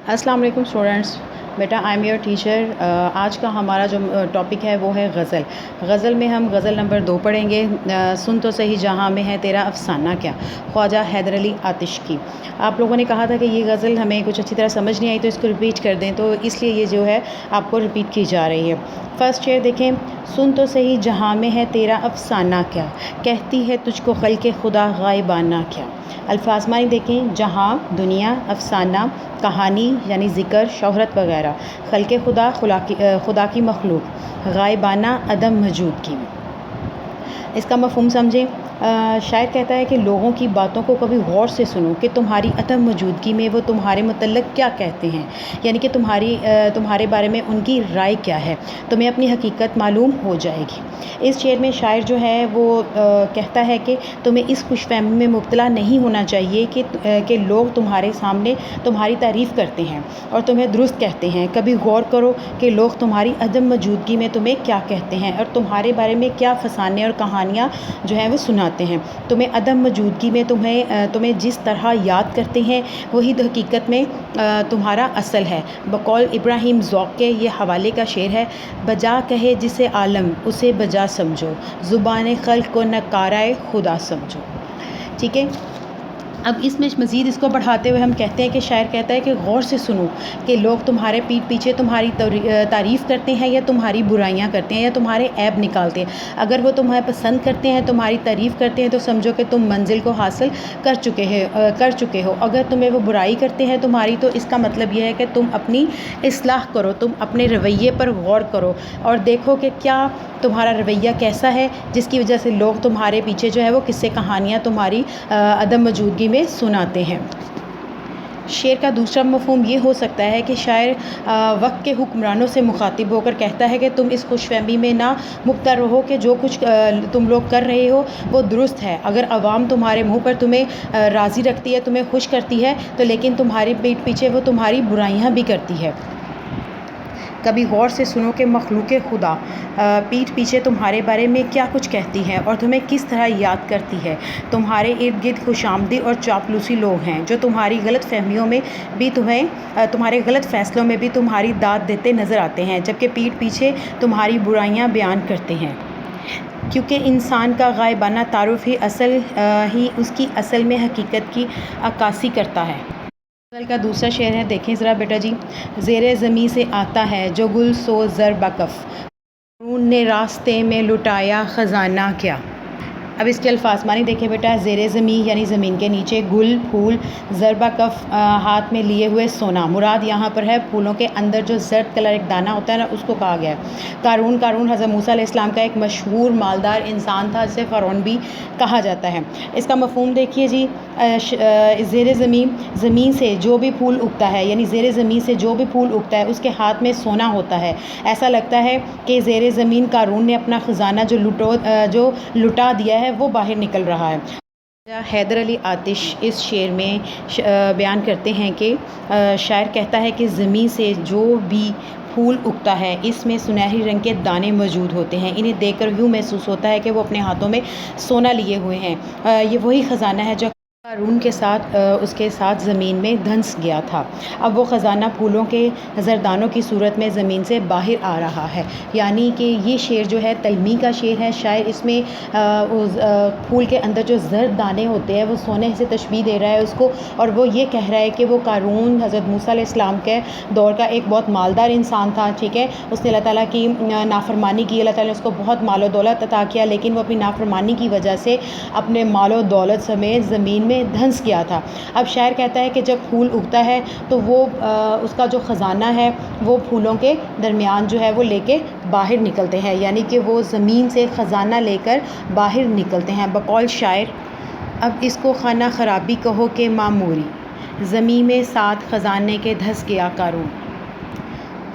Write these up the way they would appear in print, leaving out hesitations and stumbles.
अस्सलाम वालेकुम स्टूडेंट्स। बेटा आई एम योर टीचर। आज का हमारा जो टॉपिक है वो है गज़ल। गज़ल में हम गज़ल नंबर 2 पढ़ेंगे। सुन तो सही जहाँ में है तेरा अफ़साना क्या, ख्वाजा हैदर अली आतिश की। आप लोगों ने कहा था कि ये गज़ल हमें कुछ अच्छी तरह समझ नहीं आई तो इसको रिपीट कर दें, तो इसलिए ये जो है आपको रिपीट की जा रही है। फ़र्स्ट शेर देखें। सुन तो सही जहाँ में है तेरा अफ़साना क्या, कहती है तुझको खल्क़े खुदा गायबाना क्या। अल्फाज मानी देखें। जहाँ दुनिया, अफ़साना कहानी यानी ज़िक्र, शोहरत वगैरह, खल्क़े खुदा खुदा की मखलूक, गायबाना अदम मौजूद की। इसका मफ़हूम समझें। शायर कहता है कि लोगों की बातों को कभी गौर से सुनो कि तुम्हारी अदम मौजूदगी में वो तुम्हारे मुतल्लिक़ क्या कहते हैं, यानी कि तुम्हारे बारे में उनकी राय क्या है, तुम्हें अपनी हकीकत मालूम हो जाएगी। इस शेर में शायर जो है वो कहता है कि तुम्हें इस खुशफ़हमी में मुब्तला नहीं होना चाहिए कि लोग तुम्हारे सामने तुम्हारी तारीफ़ करते हैं और तुम्हें दुरुस्त कहते हैं। कभी गौर करो कि लोग तुम्हारी अदम मौजूदगी में तुम्हें क्या कहते हैं और तुम्हारे बारे में क्या फ़साने और कहानियाँ जो हैं वो सुनाते हैं। तुम्हें अदम मौजूदगी में तुम्हें जिस तरह याद करते हैं वही तो हकीकत में तुम्हारा असल है। बकौल इब्राहिम ज़ौक़ के ये हवाले का शेर है। बजा कहे जिसे आलम उसे बजा समझो, ज़ुबान खल्क़ को नकाराए खुदा समझो। ठीक है। अब इसमें मज़ीद इसको बढ़ाते हुए हम कहते हैं कि शायर कहता है कि गौर से सुनो कि लोग तुम्हारे पीठ पीछे तुम्हारी तारीफ़ करते हैं या तुम्हारी बुराइयां करते हैं या तुम्हारे ऐब निकालते हैं। अगर वो तुम्हें पसंद करते हैं, तुम्हारी तारीफ़ करते हैं, तो समझो कि तुम मंजिल को हासिल कर चुके हो। अगर तुम्हें वो बुराई करते हैं तुम्हारी, तो इसका मतलब यह है कि तुम अपनी इस्लाह करो, तुम अपने रवैये पर गौर करो और देखो कि क्या तुम्हारा रवैया कैसा है, जिसकी वजह से लोग तुम्हारे पीछे जो है वो किस्से कहानियाँ तुम्हारी अदम मौजूदगी में सुनाते हैं। शेर का दूसरा मफ़हूम ये हो सकता है कि शायर वक्त के हुक्मरानों से मुखातिब होकर कहता है कि तुम इस खुशफहमी में ना मुब्तला रहो कि जो कुछ तुम लोग कर रहे हो वो दुरुस्त है। अगर आवाम तुम्हारे मुंह पर तुम्हें राज़ी रखती है, तुम्हें खुश करती है, तो लेकिन तुम्हारी पीठ पीछे वो तुम्हारी बुराइयां भी करती है। कभी गौर से सुनो कि मखलूक़ खुदा पीठ पीछे तुम्हारे बारे में क्या कुछ कहती है और तुम्हें किस तरह याद करती है। तुम्हारे इर्द गिर्द खुशामदी और चापलूसी लोग हैं जो तुम्हारी गलत फहमियों में भी तुम्हारे गलत फ़ैसलों में भी तुम्हारी दाद देते नज़र आते हैं, जबकि पीठ पीछे तुम्हारी बुराइयां बयान करते हैं। क्योंकि इंसान का गायबाना तारुफ़ ही उसकी असल में हकीकत की अक्कासी करता है। गज़ल का दूसरा शेर है, देखें ज़रा बेटा जी। ज़ेरे ज़मीं से आता है जो गुल सो ज़र बकफ़, क़ारून ने रास्ते में लुटाया ख़ज़ाना क्या। अब इसके अल्फाज मानी देखें बेटा। ज़ेरे ज़मीं यानी ज़मीन के नीचे, गुल फूल, ज़रबा कफ़ हाथ में लिए हुए सोना। मुराद यहाँ पर है फूलों के अंदर जो ज़र्द कलर एक दाना होता है ना, उसको कहा गया है। क़ारून हज़रत मूसा अलैहिस्सलाम का एक मशहूर मालदार इंसान था जिसे फ़िरौन भी कहा जाता है। इसका मफ़हूम देखिए जी। ज़ेरे ज़मीन से जो भी फूल उगता है, यानी ज़ेरे ज़मीन से जो भी फूल उगता है उसके हाथ में सोना होता है। ऐसा लगता है कि ज़ेरे ज़मीन क़ारून ने अपना ख़ज़ाना जो लुटा दिया है वो बाहर निकल रहा है। हैदर अली आतिश इस शेर में बयान करते हैं कि शायर कहता है कि ज़मीन से जो भी फूल उगता है इसमें सुनहरी रंग के दाने मौजूद होते हैं। इन्हें देखकर यूँ महसूस होता है कि वो अपने हाथों में सोना लिए हुए हैं। ये वही ख़ज़ाना है जो क़ारून के साथ उसके साथ ज़मीन में धंस गया था। अब वो ख़ज़ाना फूलों के ज़रदानों की सूरत में ज़मीन से बाहर आ रहा है। यानी कि ये शेर जो है तलमी का शेर है। शायर इसमें फूल के अंदर जो ज़र्द दाने होते हैं वो सोने से तशबीह दे रहा है उसको, और वो ये कह रहा है कि वो क़ारून हज़रत मूसा अलैहिस्सलाम के दौर का एक बहुत मालदार इंसान था। ठीक है। उसने अल्लाह ताला की नाफरमानी की, अल्लाह ताला ने उसको बहुत मालो दौलत अता किया, लेकिन वो अपनी नाफरमानी की वजह से अपने मालो दौलत समेत ज़मीन में धंस गया था। अब शायर कहता है कि जब फूल उगता है तो वो उसका जो ख़ज़ाना है वो फूलों के दरमियान जो है वो लेके बाहर निकलते हैं, यानी कि वो ज़मीन से ख़ज़ाना लेकर बाहर निकलते हैं। बकौल शायर, अब इसको खाना ख़राबी कहो कि मामूरी, ज़मीं में साथ ख़ज़ाने के धंस गया क़ारून।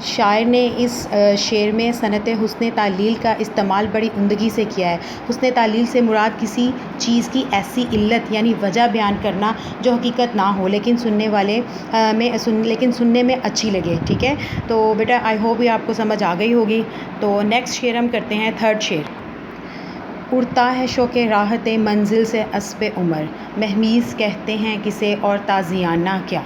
शायर ने इस शेर में सनत हुस्न तालील का इस्तेमाल बड़ी उम्दगी से किया है। हुस्न तालील से मुराद किसी चीज़ की ऐसी इल्लत यानी वजह बयान करना जो हकीकत ना हो लेकिन सुनने में अच्छी लगे। ठीक है। तो बेटा आई होप ये आपको समझ आ गई होगी। तो नेक्स्ट शेर हम करते हैं, थर्ड शेर। उड़ता है शौक़े राहत मंजिल से अस्ब उमर, महमीज़ कहते हैं किसे और ताज़ियाना क्या।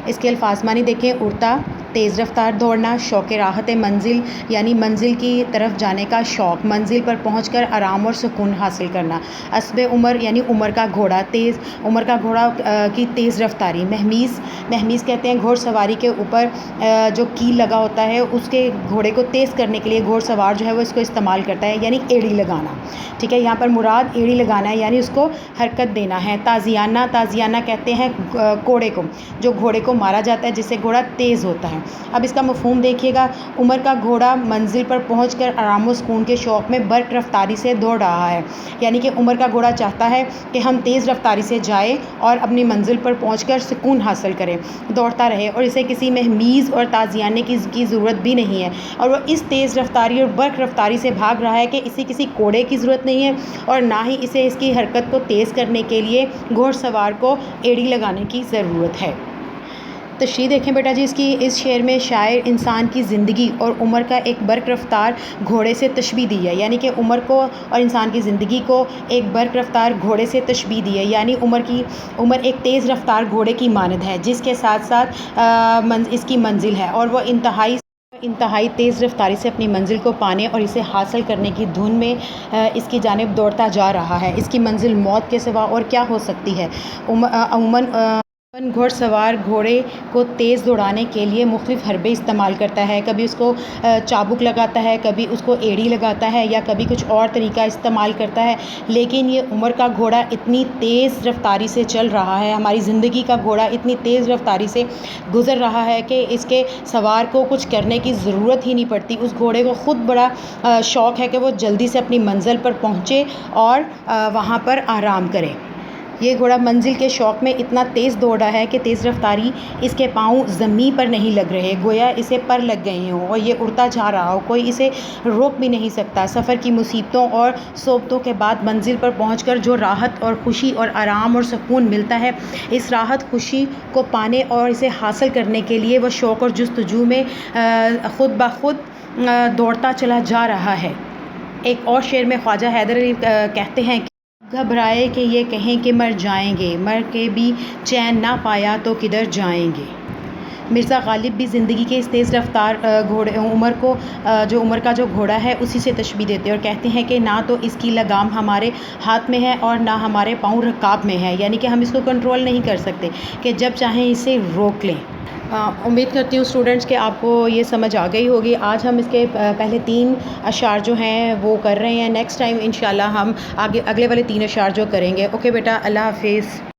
اس کے الفاظ معنی دیکھیں، اڑتا، تیز رفتار دوڑنا، شوق راحت منزل یعنی منزل کی طرف جانے کا شوق، منزل پر پہنچ کر آرام اور سکون حاصل کرنا، اسب عمر یعنی عمر کا گھوڑا، تیز عمر کا گھوڑا کی تیز رفتاری، مہمیز کہتے ہیں گھوڑ سواری کے اوپر جو کیل لگا ہوتا ہے اس کے گھوڑے کو تیز کرنے کے لیے گھوڑ سوار جو ہے وہ اس کو استعمال کرتا ہے، یعنی ایڑی لگانا، ٹھیک ہے، یہاں پر مراد ایڑی لگانا ہے یعنی اس کو حرکت دینا ہے۔ تازیانہ کہتے ہیں کوڑے کو، جو گھوڑے کو مارا جاتا ہے جس سے گھوڑا تیز ہوتا ہے۔ اب اس کا مفہوم دیکھیے گا، عمر کا گھوڑا منزل پر پہنچ کر آرام و سکون کے شوق میں برق رفتاری سے دوڑ رہا ہے، یعنی کہ عمر کا گھوڑا چاہتا ہے کہ ہم تیز رفتاری سے جائیں اور اپنی منزل پر پہنچ کر سکون حاصل کریں، دوڑتا رہے، اور اسے کسی مہمیز اور تازیانے کی ضرورت بھی نہیں ہے، اور وہ اس تیز رفتاری اور برق رفتاری سے بھاگ رہا ہے کہ اسے کسی کوڑے کی ضرورت نہیں ہے اور نہ ہی اسے اس کی حرکت کو تیز کرنے کے لیے گھوڑ سوار کو ایڑی لگانے کی ضرورت ہے۔ تشریح دیکھیں بیٹا جی، اس شعر میں شاعر انسان کی زندگی اور عمر کا ایک برق رفتار گھوڑے سے تشبیہ دی ہے، یعنی کہ عمر کو اور انسان کی زندگی کو ایک برق رفتار گھوڑے سے تشبیہ دی ہے، یعنی عمر ایک تیز رفتار گھوڑے کی مانند ہے جس کے ساتھ ساتھ اس کی منزل ہے، اور وہ انتہائی تیز رفتاری سے اپنی منزل کو پانے اور اسے حاصل کرنے کی دھن میں اس کی جانب دوڑتا جا رہا ہے۔ اس کی منزل موت کے سوا اور کیا ہو سکتی ہے؟ عموماً گھوڑ سوار گھوڑے کو تیز دوڑانے کے لیے مختلف حربے استعمال کرتا ہے، کبھی اس کو چابک لگاتا ہے، کبھی اس کو ایڑی لگاتا ہے، یا کبھی کچھ اور طریقہ استعمال کرتا ہے، لیکن یہ عمر کا گھوڑا اتنی تیز رفتاری سے چل رہا ہے، ہماری زندگی کا گھوڑا اتنی تیز رفتاری سے گزر رہا ہے کہ اس کے سوار کو کچھ کرنے کی ضرورت ہی نہیں پڑتی، اس گھوڑے کو خود بڑا شوق ہے کہ وہ جلدی سے اپنی منزل پر پہنچے اور وہاں پر آرام کرے۔ یہ گھوڑا منزل کے شوق میں اتنا تیز دوڑ رہا ہے کہ تیز رفتاری اس کے پاؤں زمین پر نہیں لگ رہے، گویا اسے پر لگ گئے ہوں، اور یہ اڑتا جا رہا ہو، کوئی اسے روک بھی نہیں سکتا۔ سفر کی مصیبتوں اور صعوبتوں کے بعد منزل پر پہنچ کر جو راحت اور خوشی اور آرام اور سکون ملتا ہے، اس راحت خوشی کو پانے اور اسے حاصل کرنے کے لیے وہ شوق اور جستجو میں خود بخود دوڑتا چلا جا رہا ہے۔ ایک اور شعر میں خواجہ حیدر علی کہتے ہیں کہ گھبرائے کہ یہ کہیں کہ مر جائیں گے، مر کے بھی چین نہ پایا تو کدھر جائیں گے۔ مرزا غالب بھی زندگی کے اس تیز رفتار عمر کا جو گھوڑا ہے اسی سے تشبیہ دیتے ہیں اور کہتے ہیں کہ نہ تو اس کی لگام ہمارے ہاتھ میں ہے اور نہ ہمارے پاؤں رکاب میں ہے، یعنی کہ ہم اس کو کنٹرول نہیں کر سکتے کہ جب چاہیں اسے روک لیں۔ امید کرتی ہوں اسٹوڈنٹس کہ آپ کو یہ سمجھ آ گئی ہوگی۔ آج ہم اس کے پہلے 3 اشعار جو ہیں وہ کر رہے ہیں، نیکسٹ ٹائم انشاءاللہ ہم اگلے والے 3 اشعار جو کریں گے۔ اوکے بیٹا، اللہ حافظ۔